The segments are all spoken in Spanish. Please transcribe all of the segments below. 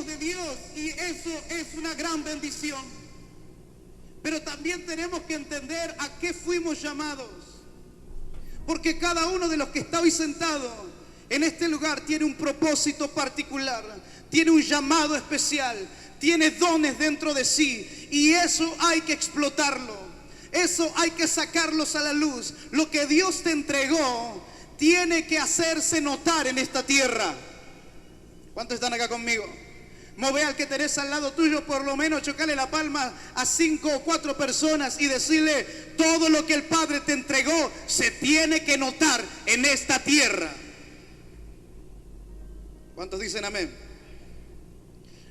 hijos de Dios y eso es una gran bendición. Pero también tenemos que entender a qué fuimos llamados. Porque cada uno de los que está hoy sentado en este lugar tiene un propósito particular, tiene un llamado especial, tiene dones dentro de sí y eso hay que explotarlo. Eso hay que sacarlos a la luz. Lo que Dios te entregó tiene que hacerse notar en esta tierra. ¿Cuántos están acá conmigo? Move al que tenés al lado tuyo, por lo menos chocarle la palma a 5 o 4 personas y decirle: todo lo que el Padre te entregó se tiene que notar en esta tierra. ¿Cuántos dicen amén?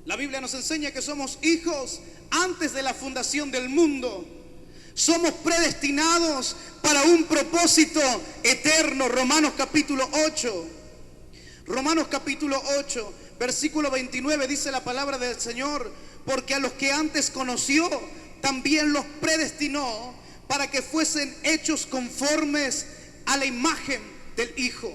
La Biblia nos enseña que somos hijos antes de la fundación del mundo. Somos predestinados para un propósito eterno. Romanos capítulo 8. Romanos capítulo 8, versículo 29 dice la palabra del Señor: porque a los que antes conoció, también los predestinó para que fuesen hechos conformes a la imagen del Hijo.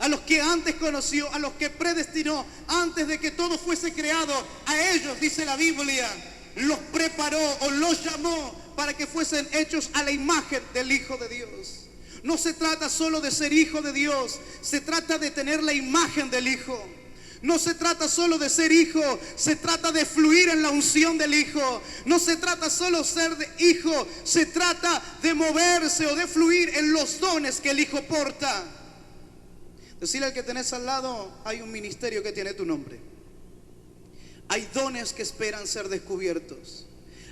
A los que antes conoció, a los que predestinó, antes de que todo fuese creado, a ellos, dice la Biblia, los preparó o los llamó para que fuesen hechos a la imagen del Hijo de Dios. No se trata solo de ser hijo de Dios, se trata de tener la imagen del Hijo. No se trata solo de ser hijo, se trata de fluir en la unción del Hijo. No se trata solo de ser hijo, se trata de moverse o de fluir en los dones que el Hijo porta. Decirle al que tenés al lado: hay un ministerio que tiene tu nombre. Hay dones que esperan ser descubiertos.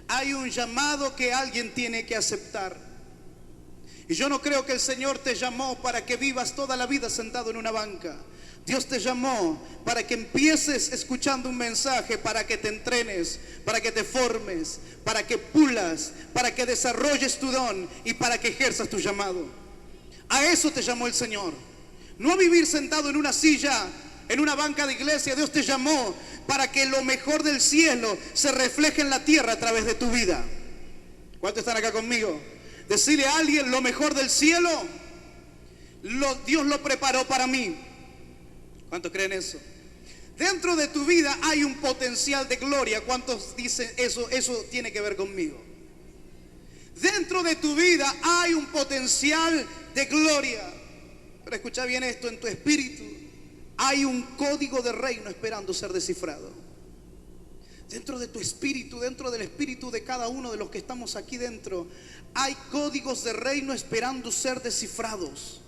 Hay un llamado que alguien tiene que aceptar. Y yo no creo que el Señor te llamó para que vivas toda la vida sentado en una banca. Dios te llamó para que empieces escuchando un mensaje, para que te entrenes, para que te formes, para que pulas, para que desarrolles tu don y para que ejerzas tu llamado. A eso te llamó el Señor. No a vivir sentado en una silla, en una banca de iglesia. Dios te llamó para que lo mejor del cielo se refleje en la tierra a través de tu vida. ¿Cuántos están acá conmigo? Decirle a alguien: lo mejor del cielo, Dios lo preparó para mí. ¿Cuántos creen eso? Dentro de tu vida hay un potencial de gloria. ¿Cuántos dicen eso? Eso tiene que ver conmigo. Dentro de tu vida hay un potencial de gloria. Pero escucha bien esto: en tu espíritu hay un código de reino esperando ser descifrado. Dentro de tu espíritu, dentro del espíritu de cada uno de los que estamos aquí dentro, hay códigos de reino esperando ser descifrados.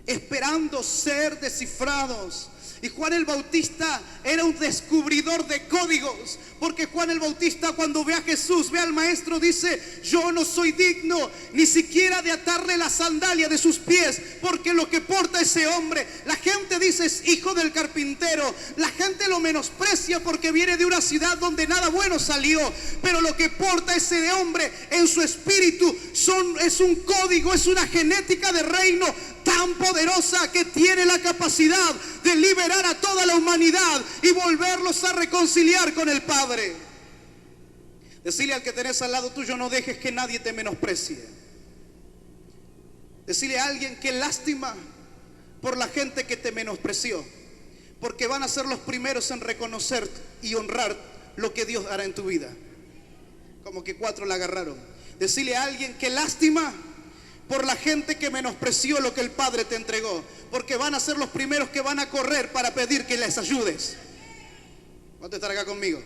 Esperando ser descifrados. Y Juan el Bautista era un descubridor de códigos, porque Juan el Bautista, cuando ve a Jesús, ve al maestro, dice: yo no soy digno ni siquiera de atarle la sandalia de sus pies, porque lo que porta ese hombre, la gente dice: es hijo del carpintero. La gente lo menosprecia porque viene de una ciudad donde nada bueno salió, pero lo que porta ese hombre en su espíritu es un código, es una genética de reino tan poderosa que tiene la capacidad de liberar a toda la humanidad y volverlos a reconciliar con el Padre. Decirle al que tenés al lado tuyo: no dejes que nadie te menosprecie. Decirle a alguien: qué lástima por la gente que te menospreció, porque van a ser los primeros en reconocer y honrar lo que Dios hará en tu vida. Como que 4 la agarraron. Decirle a alguien: qué lástima por la gente que menospreció lo que el Padre te entregó, porque van a ser los primeros que van a correr para pedir que les ayudes. ¿Cuánto estar acá conmigo?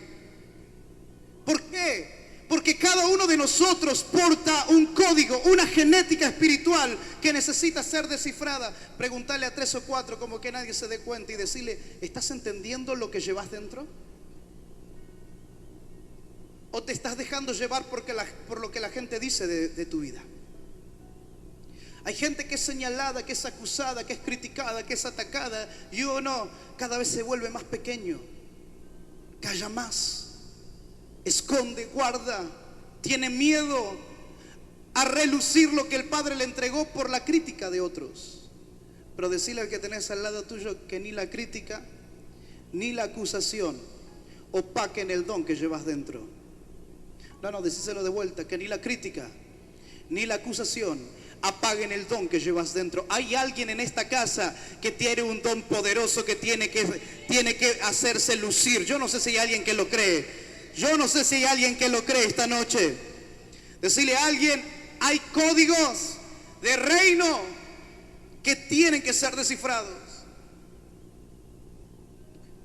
¿Por qué? Porque cada uno de nosotros porta un código, una genética espiritual que necesita ser descifrada. Preguntarle a 3 o 4 como que nadie se dé cuenta y decirle: ¿estás entendiendo lo que llevas dentro? ¿O te estás dejando llevar por lo que la gente dice de tu vida? Hay gente que es señalada, que es acusada, que es criticada, que es atacada, y uno cada vez se vuelve más pequeño, calla más, esconde, guarda, tiene miedo a relucir lo que el Padre le entregó por la crítica de otros. Pero decirle al que tenés al lado tuyo que ni la crítica ni la acusación opaquen el don que llevas dentro. No, decíselo de vuelta: que ni la crítica ni la acusación apaguen el don que llevas dentro. Hay alguien en esta casa que tiene un don poderoso que tiene que hacerse lucir. Yo no sé si hay alguien que lo cree. Yo no sé si hay alguien que lo cree esta noche. Decirle a alguien, hay códigos de reino que tienen que ser descifrados.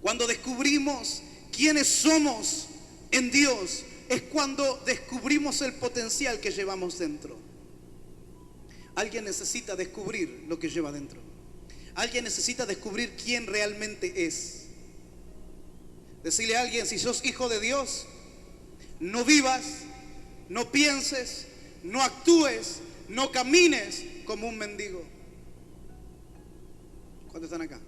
Cuando descubrimos quiénes somos en Dios, es cuando descubrimos el potencial que llevamos dentro. Alguien necesita descubrir lo que lleva dentro. Alguien necesita descubrir quién realmente es. Decirle a alguien, si sos hijo de Dios, no vivas, no pienses, no actúes, no camines como un mendigo. ¿Cuántos están acá?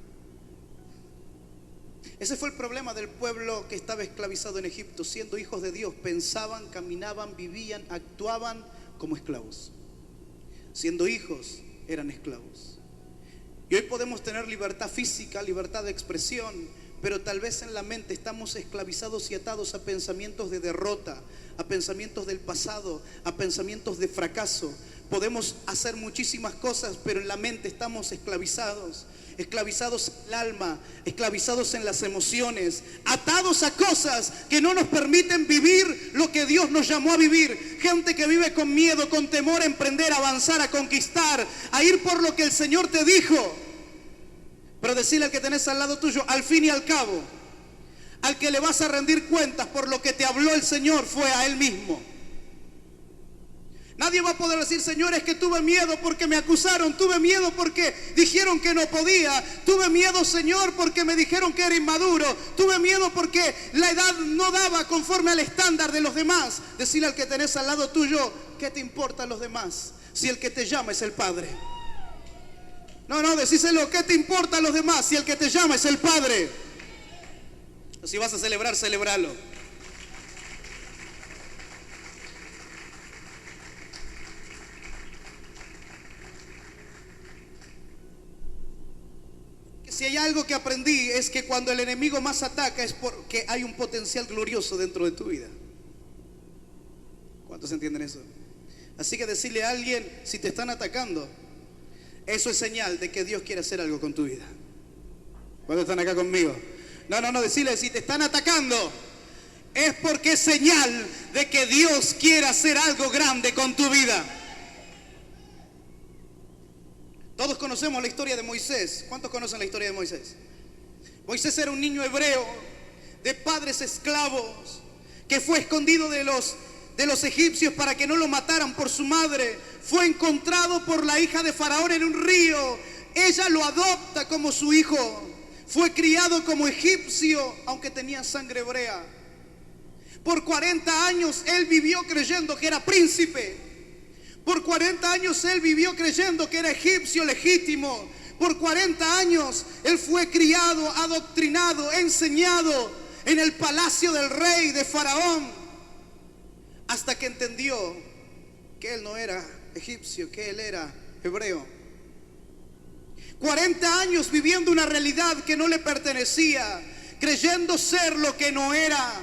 Ese fue el problema del pueblo que estaba esclavizado en Egipto. Siendo hijos de Dios, pensaban, caminaban, vivían, actuaban como esclavos. Siendo hijos, eran esclavos. Y hoy podemos tener libertad física, libertad de expresión, pero tal vez en la mente estamos esclavizados y atados a pensamientos de derrota, a pensamientos del pasado, a pensamientos de fracaso. Podemos hacer muchísimas cosas, pero en la mente estamos esclavizados. Esclavizados en el alma, esclavizados en las emociones, atados a cosas que no nos permiten vivir lo que Dios nos llamó a vivir. Gente que vive con miedo, con temor a emprender, a avanzar, a conquistar, a ir por lo que el Señor te dijo. Pero decirle al que tenés al lado tuyo, al fin y al cabo, al que le vas a rendir cuentas por lo que te habló el Señor fue a Él mismo. Nadie va a poder decir, Señor, es que tuve miedo porque me acusaron, tuve miedo porque dijeron que no podía, tuve miedo, Señor, porque me dijeron que era inmaduro, tuve miedo porque la edad no daba conforme al estándar de los demás. Decirle al que tenés al lado tuyo, ¿qué te importan los demás? Si el que te llama es el Padre. No, decíselo, ¿qué te importan los demás? Si el que te llama es el Padre. Si vas a celebrar, celebralo. Si hay algo que aprendí es que cuando el enemigo más ataca es porque hay un potencial glorioso dentro de tu vida. ¿Cuántos entienden eso? Así que decirle a alguien, si te están atacando, eso es señal de que Dios quiere hacer algo con tu vida. ¿Cuántos están acá conmigo? No, decirle, si te están atacando, es porque es señal de que Dios quiere hacer algo grande con tu vida. Todos conocemos la historia de Moisés. ¿Cuántos conocen la historia de Moisés? Moisés era un niño hebreo de padres esclavos que fue escondido de los egipcios para que no lo mataran por su madre. Fue encontrado por la hija de Faraón en un río. Ella lo adopta como su hijo. Fue criado como egipcio, aunque tenía sangre hebrea. Por 40 años él vivió creyendo que era príncipe. Por 40 años él vivió creyendo que era egipcio legítimo. Por 40 años él fue criado, adoctrinado, enseñado en el palacio del rey de Faraón. Hasta que entendió que él no era egipcio, que él era hebreo. 40 años viviendo una realidad que no le pertenecía, creyendo ser lo que no era.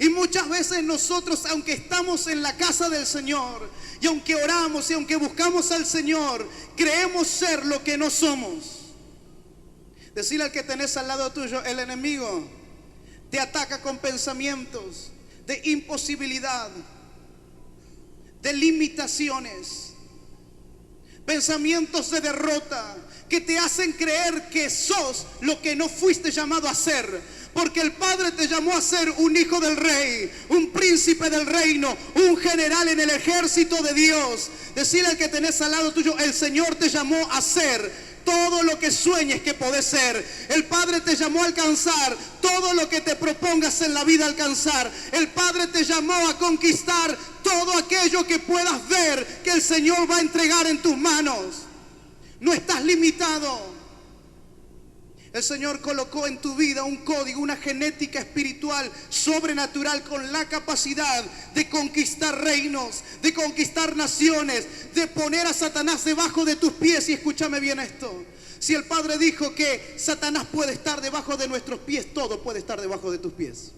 Y muchas veces nosotros, aunque estamos en la casa del Señor, y aunque oramos y aunque buscamos al Señor, creemos ser lo que no somos. Decirle al que tenés al lado tuyo, el enemigo te ataca con pensamientos de imposibilidad, de limitaciones, pensamientos de derrota que te hacen creer que sos lo que no fuiste llamado a ser. Porque el Padre te llamó a ser un hijo del rey, un príncipe del reino, un general en el ejército de Dios. Decirle al que tenés al lado tuyo, el Señor te llamó a ser todo lo que sueñes que podés ser. El Padre te llamó a alcanzar todo lo que te propongas en la vida alcanzar. El Padre te llamó a conquistar todo aquello que puedas ver que el Señor va a entregar en tus manos. No estás limitado. El Señor colocó en tu vida un código, una genética espiritual sobrenatural con la capacidad de conquistar reinos, de conquistar naciones, de poner a Satanás debajo de tus pies. Y escúchame bien esto. Si el Padre dijo que Satanás puede estar debajo de nuestros pies, todo puede estar debajo de tus pies.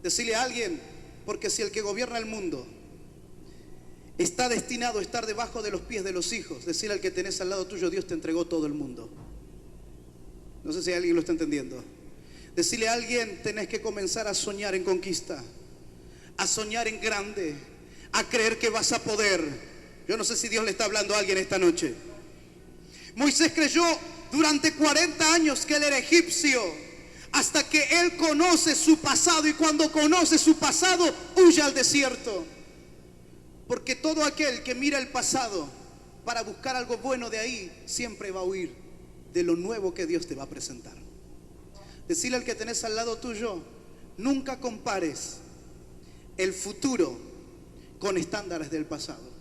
Decirle a alguien, porque si el que gobierna el mundo está destinado a estar debajo de los pies de los hijos. Decirle al que tenés al lado tuyo: Dios te entregó todo el mundo. No sé si alguien lo está entendiendo. Decirle a alguien: tenés que comenzar a soñar en conquista, a soñar en grande, a creer que vas a poder. Yo no sé si Dios le está hablando a alguien esta noche. Moisés creyó durante 40 años que él era egipcio, hasta que él conoce su pasado, y cuando conoce su pasado huye al desierto. Porque todo aquel que mira el pasado para buscar algo bueno de ahí, siempre va a huir de lo nuevo que Dios te va a presentar. Decirle al que tenés al lado tuyo: nunca compares el futuro con estándares del pasado.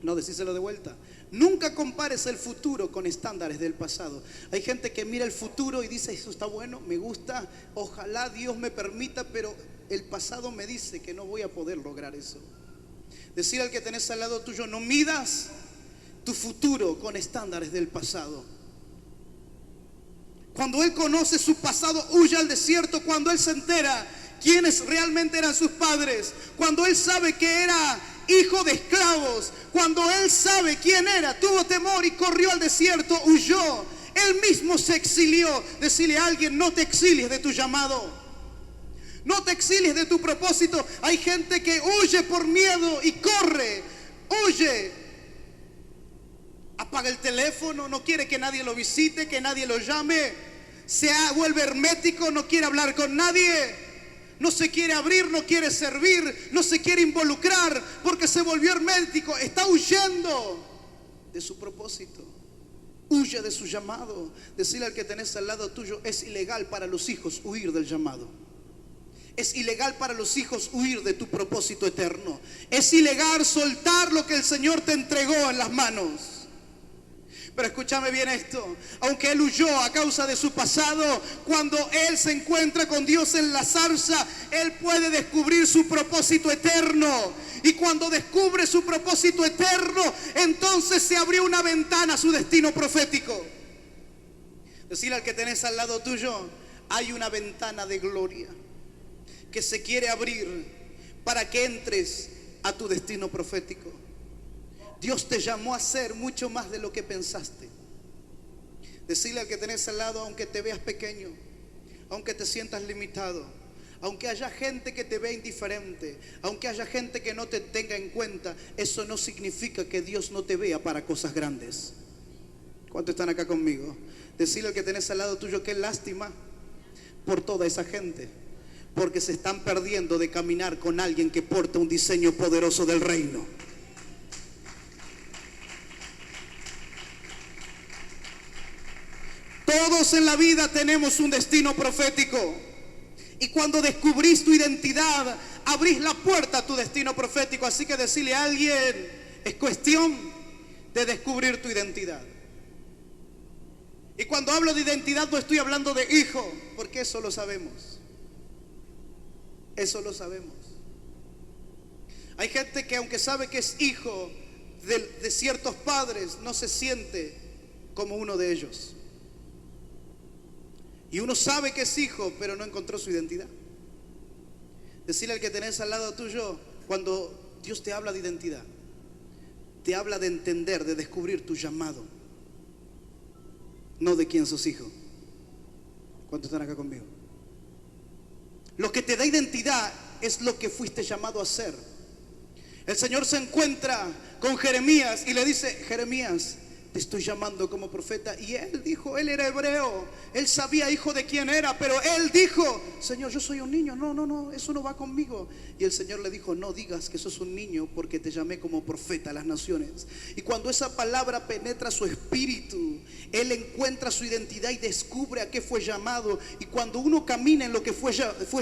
No, decíselo de vuelta: nunca compares el futuro con estándares del pasado. Hay gente que mira el futuro y dice: eso está bueno, me gusta, ojalá Dios me permita, pero el pasado me dice que no voy a poder lograr eso. Decir al que tenés al lado tuyo: no midas tu futuro con estándares del pasado. Cuando él conoce su pasado, huye al desierto. Cuando él se entera quiénes realmente eran sus padres, cuando él sabe que era hijo de esclavos, cuando él sabe quién era, tuvo temor y corrió al desierto, huyó. Él mismo se exilió. Decirle a alguien: no te exilies de tu llamado, no te exilies de tu propósito. Hay gente que huye por miedo y corre, huye, apaga el teléfono, no quiere que nadie lo visite, que nadie lo llame, vuelve hermético, no quiere hablar con nadie, no se quiere abrir, no quiere servir, no se quiere involucrar porque se volvió hermético. Está huyendo de su propósito, huye de su llamado. Decirle al que tenés al lado tuyo: es ilegal para los hijos huir del llamado. Es ilegal para los hijos huir de tu propósito eterno. Es ilegal soltar lo que el Señor te entregó en las manos. Pero escúchame bien esto: aunque él huyó a causa de su pasado, cuando él se encuentra con Dios en la zarza, él puede descubrir su propósito eterno. Y cuando descubre su propósito eterno, entonces se abrió una ventana a su destino profético. Decirle al que tenés al lado tuyo: hay una ventana de gloria que se quiere abrir para que entres a tu destino profético. Dios te llamó a ser mucho más de lo que pensaste. Decirle al que tenés al lado: aunque te veas pequeño, aunque te sientas limitado, aunque haya gente que te vea indiferente, aunque haya gente que no te tenga en cuenta, eso no significa que Dios no te vea para cosas grandes. ¿Cuántos están acá conmigo? Decirle al que tenés al lado tuyo: qué lástima por toda esa gente, porque se están perdiendo de caminar con alguien que porta un diseño poderoso del reino. Todos en la vida tenemos un destino profético. Y cuando descubrís tu identidad, abrís la puerta a tu destino profético. Así que decirle a alguien: es cuestión de descubrir tu identidad. Y cuando hablo de identidad no estoy hablando de hijo, porque eso lo sabemos. Eso lo sabemos. Hay gente que aunque sabe que es hijo de ciertos padres, no se siente como uno de ellos. Y uno sabe que es hijo, pero no encontró su identidad. Decirle al que tenés al lado tuyo: cuando Dios te habla de identidad, te habla de entender, de descubrir tu llamado, no de quién sos hijo. ¿Cuántos están acá conmigo? Lo que te da identidad es lo que fuiste llamado a ser. El Señor se encuentra con Jeremías y le dice: Jeremías, te estoy llamando como profeta. Y él dijo, él era hebreo, él sabía hijo de quién era, pero él dijo: Señor, yo soy un niño, no, eso no va conmigo. Y el Señor le dijo: no digas que sos un niño, porque te llamé como profeta a las naciones. Y cuando esa palabra penetra su espíritu, él encuentra su identidad y descubre a qué fue llamado. Y cuando uno camina en lo que fue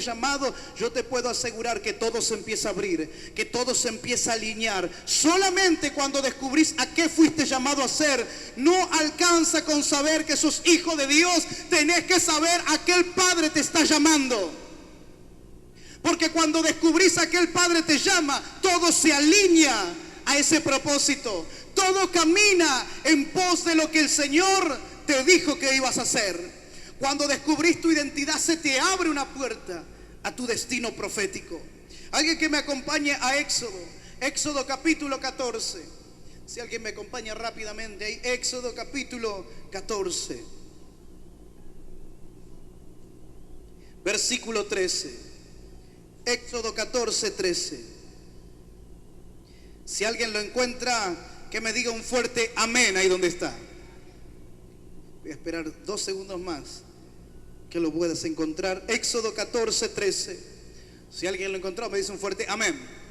llamado, yo te puedo asegurar que todo se empieza a abrir, que todo se empieza a alinear. Solamente cuando descubrís a qué fuiste llamado a ser, no alcanza con saber que sos hijo de Dios. Tenés que saber a qué el Padre te está llamando. Porque cuando descubrís a qué el Padre te llama, todo se alinea a ese propósito. Todo camina en pos de lo que el Señor te dijo que ibas a hacer. Cuando descubrís tu identidad, se te abre una puerta a tu destino profético. Alguien que me acompañe a Éxodo. Éxodo capítulo 14. Si alguien me acompaña rápidamente ahí, Éxodo capítulo 14. Versículo 13. Éxodo 14, 13. Si alguien lo encuentra, que me diga un fuerte amén ahí donde está. Voy a esperar 2 segundos más que lo puedas encontrar. Éxodo 14, 13. Si alguien lo encontró, me dice un fuerte amén.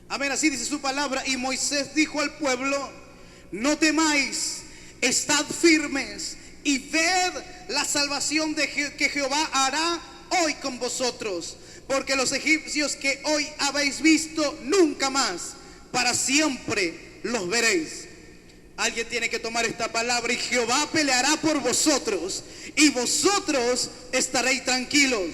Amén, así dice su palabra. Y Moisés dijo al pueblo: no temáis, estad firmes y ved la salvación que Jehová hará hoy con vosotros, porque los egipcios que hoy habéis visto, nunca más, para siempre los veréis. Alguien tiene que tomar esta palabra. Y Jehová peleará por vosotros, y vosotros estaréis tranquilos.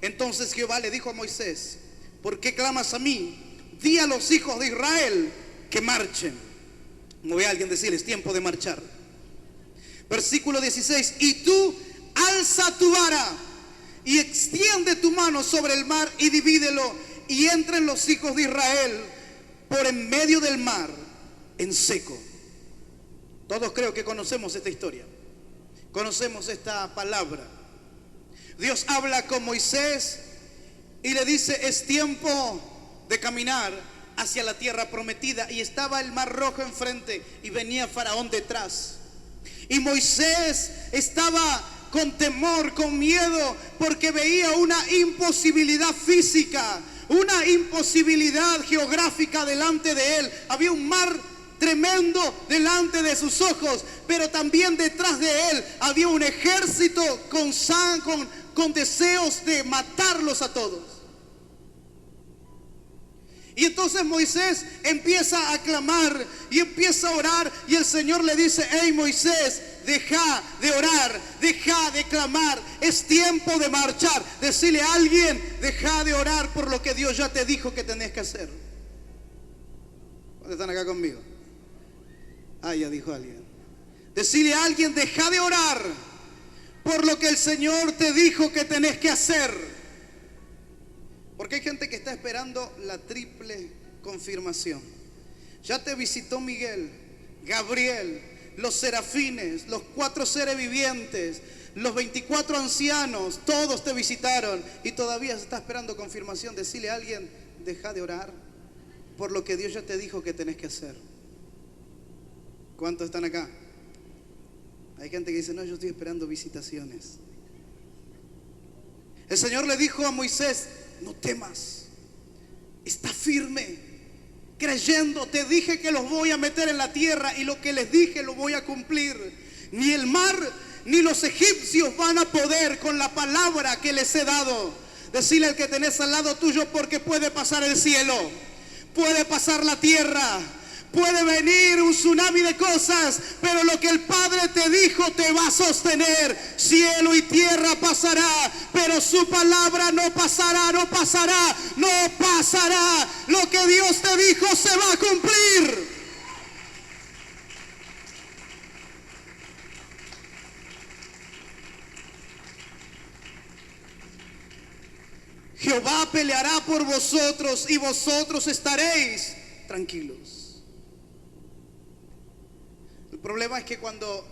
Entonces Jehová le dijo a Moisés: ¿por qué clamas a mí? Di a los hijos de Israel que marchen. Como ve a alguien decir, es tiempo de marchar. Versículo 16. Y tú alza tu vara y extiende tu mano sobre el mar y divídelo, y entren los hijos de Israel por en medio del mar en seco. Todos creo que conocemos esta historia, conocemos esta palabra. Dios habla con Moisés y le dice: es tiempo de caminar hacia la tierra prometida. Y estaba el mar rojo enfrente y venía Faraón detrás. Y Moisés estaba con temor, con miedo, porque veía una imposibilidad física, una imposibilidad geográfica delante de él. Había un mar tremendo delante de sus ojos, pero también detrás de él había un ejército con deseos de matarlos a todos. Y entonces Moisés empieza a clamar y empieza a orar, y el Señor le dice: hey Moisés, deja de orar, deja de clamar, es tiempo de marchar. Decirle a alguien: deja de orar por lo que Dios ya te dijo que tenés que hacer. ¿Dónde están acá conmigo? Ah, ya dijo alguien. Decirle a alguien: deja de orar por lo que el Señor te dijo que tenés que hacer. Porque hay gente que está esperando la triple confirmación. Ya te visitó Miguel, Gabriel, los serafines, los 4 seres vivientes, los 24 ancianos, todos te visitaron y todavía se está esperando confirmación. Decirle a alguien: deja de orar por lo que Dios ya te dijo que tenés que hacer. ¿Cuántos están acá? Hay gente que dice: no, yo estoy esperando visitaciones. El Señor le dijo a Moisés: no temas, está firme, creyendo. Te dije que los voy a meter en la tierra, y lo que les dije lo voy a cumplir. Ni el mar ni los egipcios van a poder con la palabra que les he dado. Decirle al que tenés al lado tuyo: porque puede pasar el cielo, puede pasar la tierra, puede venir un tsunami de cosas, pero lo que el Padre te dijo te va a sostener. Cielo y tierra pasará, pero su palabra no pasará, no pasará, no pasará. Lo que Dios te dijo se va a cumplir. Jehová peleará por vosotros y vosotros estaréis tranquilos. El problema es que cuando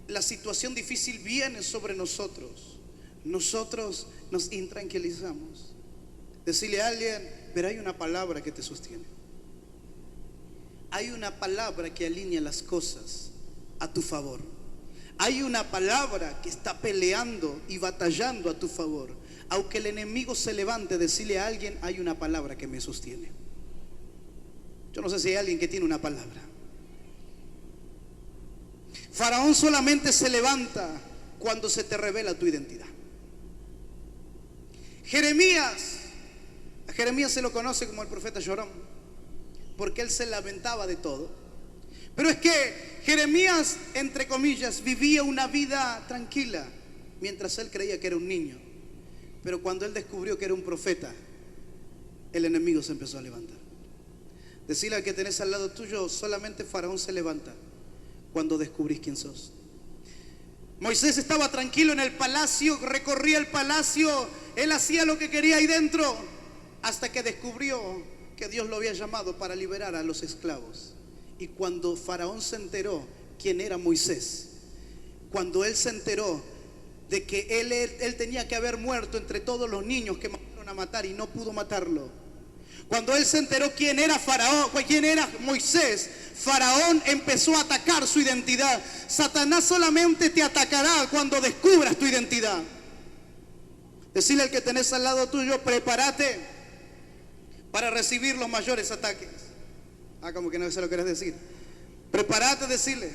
la situación difícil viene sobre nosotros, nosotros nos intranquilizamos. Decirle a alguien: pero hay una palabra que te sostiene. Hay una palabra que alinea las cosas a tu favor. Hay una palabra que está peleando y batallando a tu favor. Aunque el enemigo se levante, decirle a alguien: hay una palabra que me sostiene. Yo no sé si hay alguien que tiene una palabra. Faraón solamente se levanta cuando se te revela tu identidad. A Jeremías se lo conoce como el profeta llorón, porque él se lamentaba de todo. Pero es que Jeremías, entre comillas, vivía una vida tranquila mientras él creía que era un niño. Pero cuando él descubrió que era un profeta, el enemigo se empezó a levantar. Decirle al que tenés al lado tuyo: solamente Faraón se levanta cuando descubrís quién sos. Moisés estaba tranquilo en el palacio, recorría el palacio, él hacía lo que quería ahí dentro, hasta que descubrió que Dios lo había llamado para liberar a los esclavos. Y cuando Faraón se enteró quién era Moisés, cuando él se enteró de que él tenía que haber muerto entre todos los niños que mandaron a matar y no pudo matarlo, cuando él se enteró quién era Faraón, quién era Moisés, Faraón empezó a atacar su identidad. Satanás solamente te atacará cuando descubras tu identidad. Decirle al que tenés al lado tuyo: prepárate para recibir los mayores ataques. Como que no se lo querés decir. Prepárate, decirle,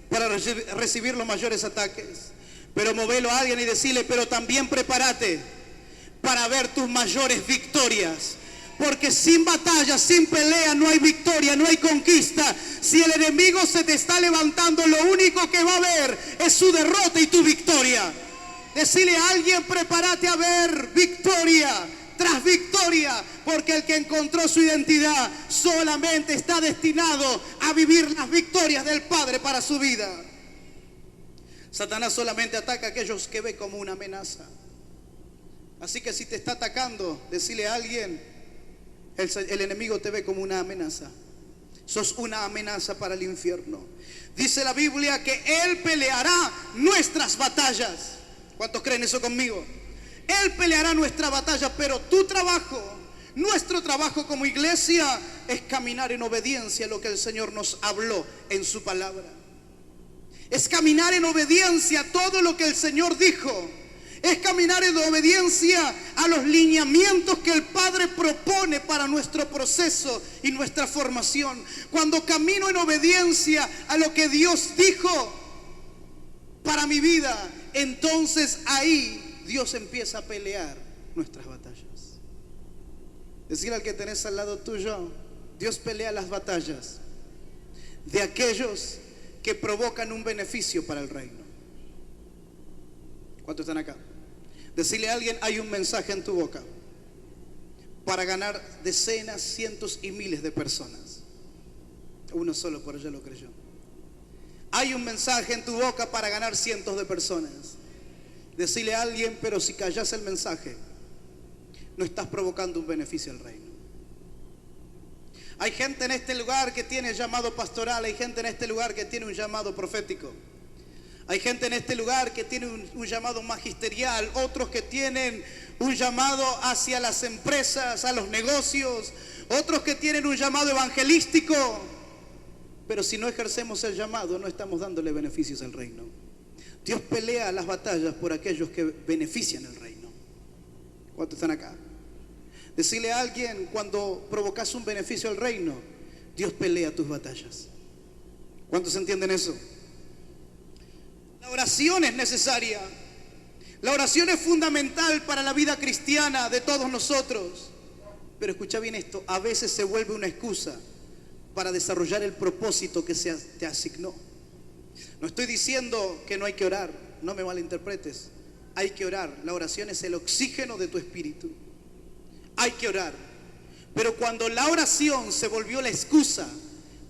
para recibir los mayores ataques. Pero movelo a alguien y decirle: pero también prepárate para ver tus mayores victorias. Porque sin batalla, sin pelea, no hay victoria, no hay conquista. Si el enemigo se te está levantando, lo único que va a ver es su derrota y tu victoria. Decirle a alguien: prepárate a ver victoria tras victoria, porque el que encontró su identidad solamente está destinado a vivir las victorias del Padre para su vida. Satanás solamente ataca a aquellos que ve como una amenaza. Así que si te está atacando, decirle a alguien: el enemigo te ve como una amenaza. Sos una amenaza para el infierno. Dice la Biblia que Él peleará nuestras batallas. ¿Cuántos creen eso conmigo? Él peleará nuestra batalla, pero tu trabajo, nuestro trabajo como iglesia, es caminar en obediencia a lo que el Señor nos habló en su palabra. Es caminar en obediencia a todo lo que el Señor dijo. Es caminar en obediencia a los lineamientos que el Padre propone para nuestro proceso y nuestra formación. Cuando camino en obediencia a lo que Dios dijo para mi vida, entonces ahí Dios empieza a pelear nuestras batallas. Decirle al que tenés al lado tuyo: Dios pelea las batallas de aquellos que provocan un beneficio para el reino. ¿Cuántos están acá? Decirle a alguien: hay un mensaje en tu boca para ganar decenas, cientos y miles de personas. Uno solo por ello lo creyó. Hay un mensaje en tu boca para ganar cientos de personas. Decirle a alguien: pero si callas el mensaje, no estás provocando un beneficio al reino. Hay gente en este lugar que tiene llamado pastoral. Hay gente en este lugar que tiene un llamado profético. Hay gente en este lugar que tiene un llamado magisterial. Otros que tienen un llamado hacia las empresas, a los negocios. Otros que tienen un llamado evangelístico. Pero si no ejercemos el llamado, no estamos dándole beneficios al reino. Dios pelea las batallas por aquellos que benefician el reino. ¿Cuántos están acá? Decirle a alguien: cuando provocas un beneficio al reino, Dios pelea tus batallas. ¿Cuántos entienden eso? La oración es necesaria. La oración es fundamental para la vida cristiana de todos nosotros. Pero escucha bien esto: a veces se vuelve una excusa para desarrollar el propósito que se te asignó. No estoy diciendo que no hay que orar, no me malinterpretes. Hay que orar. La oración es el oxígeno de tu espíritu. Hay que orar. Pero cuando la oración se volvió la excusa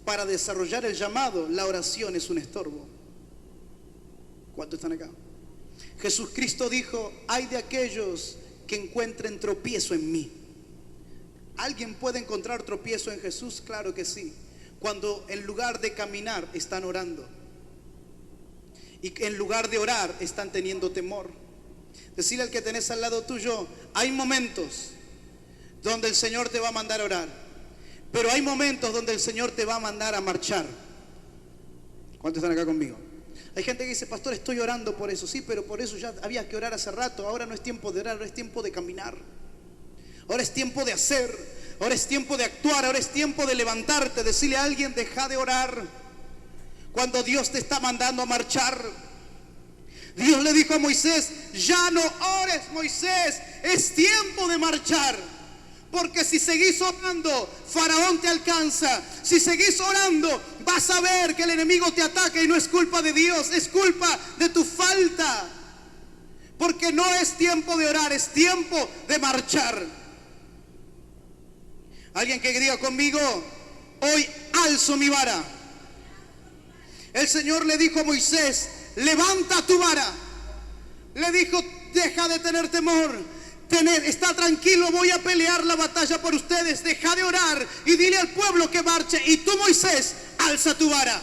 para desarrollar el llamado, la oración es un estorbo. ¿Cuántos están acá? Jesucristo dijo: hay de aquellos que encuentren tropiezo en mí. ¿Alguien puede encontrar tropiezo en Jesús? Claro que sí. Cuando en lugar de caminar están orando, y en lugar de orar están teniendo temor. Decirle al que tenés al lado tuyo: hay momentos donde el Señor te va a mandar a orar, pero hay momentos donde el Señor te va a mandar a marchar. ¿Cuántos están acá conmigo? Hay gente que dice: pastor, estoy orando por eso. Sí, pero por eso ya había que orar hace rato. Ahora no es tiempo de orar, ahora es tiempo de caminar. Ahora es tiempo de hacer. Ahora es tiempo de actuar. Ahora es tiempo de levantarte. Decirle a alguien: deja de orar cuando Dios te está mandando a marchar. Dios le dijo a Moisés: ya no ores, Moisés, es tiempo de marchar. Porque si seguís orando, Faraón te alcanza. Si seguís orando, vas a ver que el enemigo te ataca y no es culpa de Dios, es culpa de tu falta. Porque no es tiempo de orar, es tiempo de marchar. Alguien que diga conmigo: hoy alzo mi vara. El Señor le dijo a Moisés: levanta tu vara. Le dijo: deja de tener temor. Está tranquilo, voy a pelear la batalla por ustedes. Deja de orar y dile al pueblo que marche. Y tú, Moisés, alza tu vara.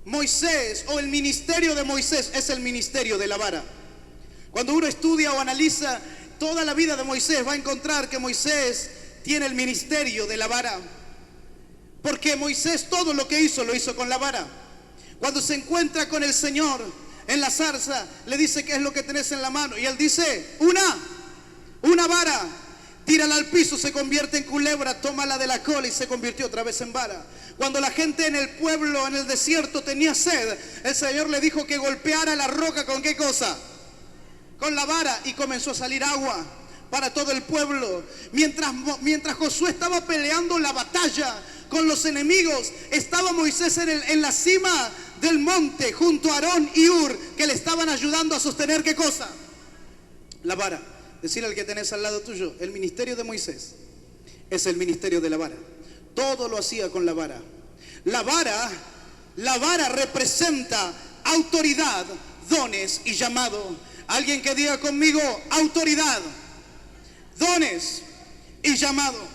Moisés, o el ministerio de Moisés, es el ministerio de la vara. Cuando uno estudia o analiza toda la vida de Moisés, va a encontrar que Moisés tiene el ministerio de la vara. Porque Moisés todo lo que hizo, lo hizo con la vara. Cuando se encuentra con el Señor en la zarza, le dice: ¿qué es lo que tenés en la mano? Y él dice: una vara. Tírala al piso, se convierte en culebra, tómala de la cola y se convirtió otra vez en vara. Cuando la gente en el pueblo, en el desierto, tenía sed, el Señor le dijo que golpeara la roca. ¿Con qué cosa? Con la vara, y comenzó a salir agua para todo el pueblo. Mientras Josué estaba peleando la batalla con los enemigos, estaba Moisés en la cima del monte junto a Aarón y Hur, que le estaban ayudando a sostener ¿qué cosa? La vara. Decirle al que tenés al lado tuyo: el ministerio de Moisés es el ministerio de la vara. Todo lo hacía con la vara. La vara representa autoridad, dones y llamado. Alguien que diga conmigo: autoridad, dones y llamado.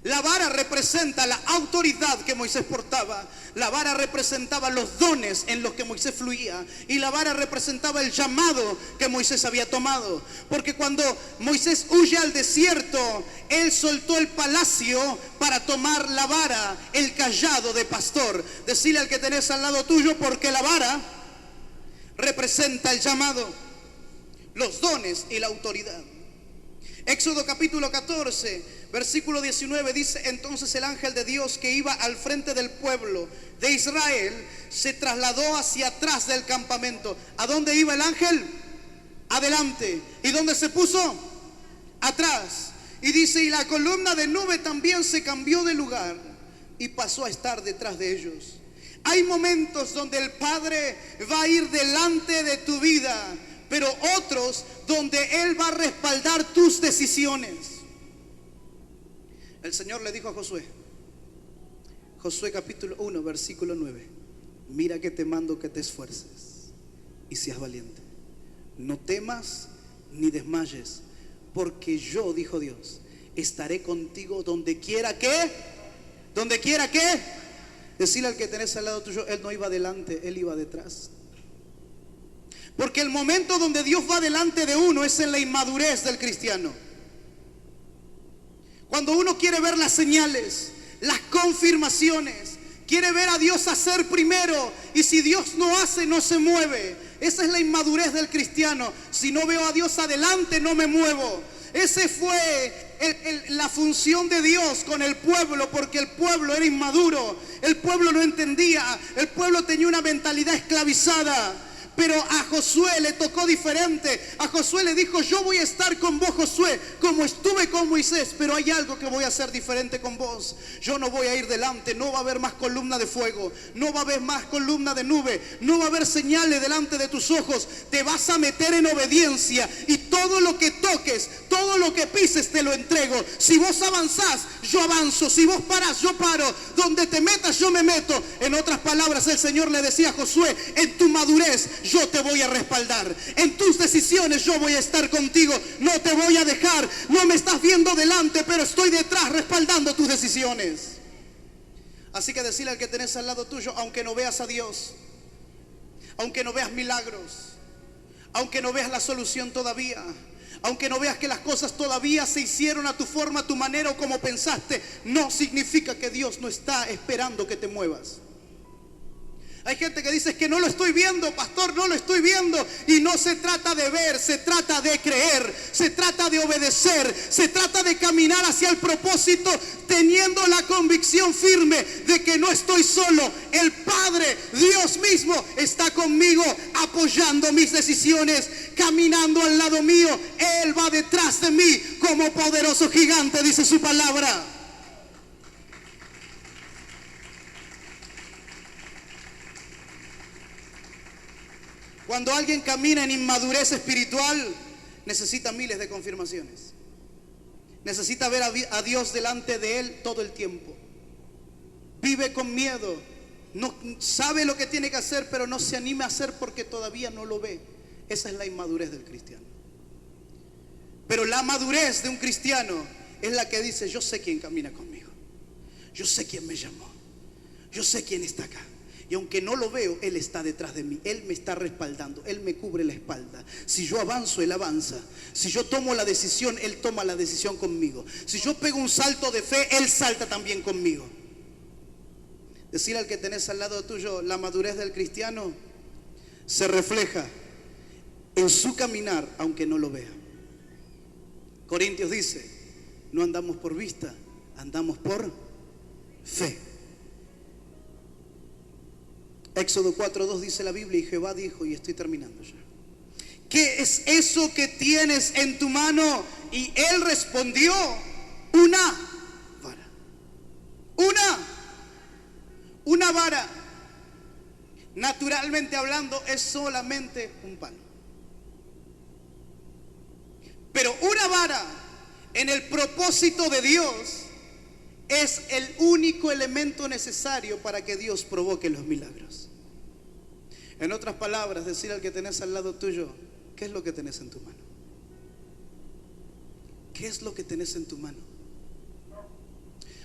La vara representa la autoridad que Moisés portaba. La vara representaba los dones en los que Moisés fluía. Y la vara representaba el llamado que Moisés había tomado. Porque cuando Moisés huye al desierto, él soltó el palacio para tomar la vara, el cayado de pastor. Decile al que tenés al lado tuyo: porque la vara representa el llamado, los dones y la autoridad. Éxodo capítulo 14, versículo 19 dice: entonces el ángel de Dios que iba al frente del pueblo de Israel se trasladó hacia atrás del campamento. ¿A dónde iba el ángel? Adelante. ¿Y dónde se puso? Atrás. Y dice: y la columna de nube también se cambió de lugar y pasó a estar detrás de ellos. Hay momentos donde el Padre va a ir delante de tu vida, pero otros donde Él va a respaldar tus decisiones. El Señor le dijo a Josué, Josué capítulo 1, versículo 9: mira que te mando que te esfuerces y seas valiente. No temas ni desmayes, porque yo, dijo Dios, estaré contigo donde quiera que, donde quiera que. Decirle al que tenés al lado tuyo: Él no iba adelante, Él iba detrás. Porque el momento donde Dios va delante de uno es en la inmadurez del cristiano. Cuando uno quiere ver las señales, las confirmaciones, quiere ver a Dios hacer primero, y si Dios no hace, no se mueve. Esa es la inmadurez del cristiano. Si no veo a Dios adelante, no me muevo. Ese fue la función de Dios con el pueblo, porque el pueblo era inmaduro, el pueblo no entendía, el pueblo tenía una mentalidad esclavizada. Pero a Josué le tocó diferente. A Josué le dijo: yo voy a estar con vos, Josué, como estuve con Moisés, pero hay algo que voy a hacer diferente con vos. Yo no voy a ir delante, no va a haber más columna de fuego, no va a haber más columna de nube, no va a haber señales delante de tus ojos. Te vas a meter en obediencia, y todo lo que toques, todo lo que pises, te lo entrego. Si vos avanzás, yo avanzo. Si vos parás, yo paro. Donde te metas, yo me meto. En otras palabras, el Señor le decía a Josué: en tu madurez yo te voy a respaldar, en tus decisiones yo voy a estar contigo, no te voy a dejar. No me estás viendo delante, pero estoy detrás respaldando tus decisiones. Así que decirle al que tenés al lado tuyo: aunque no veas a Dios, aunque no veas milagros, aunque no veas la solución todavía, aunque no veas que las cosas todavía se hicieron a tu forma, a tu manera o como pensaste, no significa que Dios no está esperando que te muevas. Hay gente que dice: es que no lo estoy viendo, pastor, no lo estoy viendo. Y no se trata de ver, se trata de creer, se trata de obedecer, se trata de caminar hacia el propósito, teniendo la convicción firme de que no estoy solo. El Padre, Dios mismo, está conmigo, apoyando mis decisiones, caminando al lado mío. Él va detrás de mí como poderoso gigante, dice su palabra. Cuando alguien camina en inmadurez espiritual, necesita miles de confirmaciones. Necesita ver a Dios delante de él todo el tiempo. Vive con miedo. No sabe lo que tiene que hacer, pero no se anima a hacer porque todavía no lo ve. Esa es la inmadurez del cristiano. Pero la madurez de un cristiano es la que dice: yo sé quién camina conmigo, yo sé quién me llamó, yo sé quién está acá. Y aunque no lo veo, Él está detrás de mí, Él me está respaldando, Él me cubre la espalda. Si yo avanzo, Él avanza. Si yo tomo la decisión, Él toma la decisión conmigo. Si yo pego un salto de fe, Él salta también conmigo. Decir al que tenés al lado tuyo: la madurez del cristiano se refleja en su caminar, aunque no lo vea. Corintios dice: no andamos por vista, andamos por fe. Éxodo 4:2 dice la Biblia: y Jehová dijo, y estoy terminando ya, ¿qué es eso que tienes en tu mano? Y él respondió: una vara. Una vara, naturalmente hablando, es solamente un palo. Pero una vara, en el propósito de Dios, es el único elemento necesario para que Dios provoque los milagros. En otras palabras, decir al que tenés al lado tuyo: ¿qué es lo que tenés en tu mano? ¿Qué es lo que tenés en tu mano?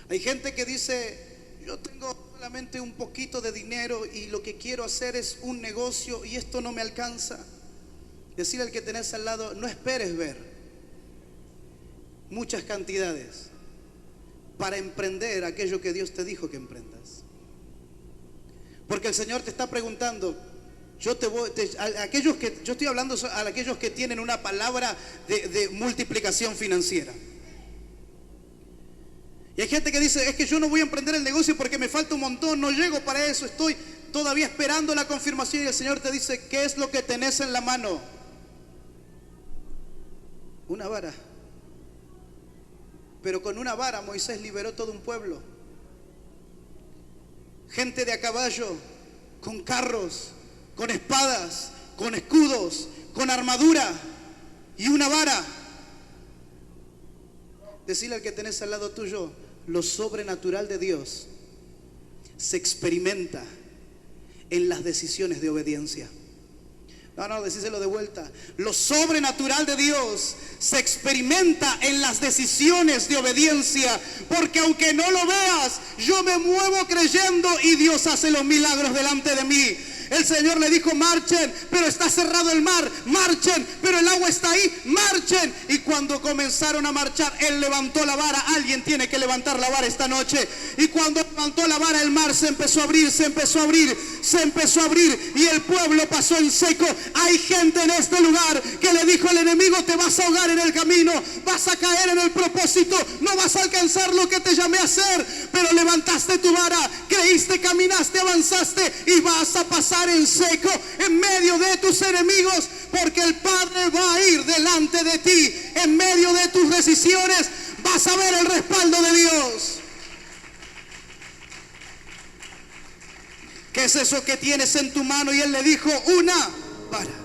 Hay gente que dice: yo tengo solamente un poquito de dinero y lo que quiero hacer es un negocio y esto no me alcanza. Decir al que tenés al lado: no esperes ver muchas cantidades para emprender aquello que Dios te dijo que emprendas. Porque el Señor te está preguntando, yo estoy hablando a aquellos que tienen una palabra de multiplicación financiera. Y hay gente que dice: es que yo no voy a emprender el negocio porque me falta un montón, no llego para eso, estoy todavía esperando la confirmación. Y el Señor te dice: ¿qué es lo que tenés en la mano? Una vara. Pero con una vara Moisés liberó todo un pueblo. Gente de a caballo, con carros, con espadas, con escudos, con armadura y una vara. Decirle al que tenés al lado tuyo: lo sobrenatural de Dios se experimenta en las decisiones de obediencia. No, decíselo de vuelta. Lo sobrenatural de Dios se experimenta en las decisiones de obediencia. Porque aunque no lo veas, yo me muevo creyendo y Dios hace los milagros delante de mí. El Señor le dijo: marchen, pero está cerrado el mar. Marchen, pero el agua está ahí. Marchen. Y cuando comenzaron a marchar, Él levantó la vara. Alguien tiene que levantar la vara esta noche. Y cuando levantó la vara, el mar se empezó a abrir, se empezó a abrir, se empezó a abrir. Y el pueblo pasó en seco. Hay gente en este lugar que le dijo al enemigo: te vas a ahogar en el camino, vas a caer en el propósito, no vas a alcanzar lo que te llamé a hacer. Pero levantaste tu vara, creíste, caminaste, avanzaste y vas a pasar en seco en medio de tus enemigos, porque el Padre va a ir delante de ti. En medio de tus decisiones vas a ver el respaldo de Dios. ¿Qué es eso que tienes en tu mano? Y él le dijo: una vara.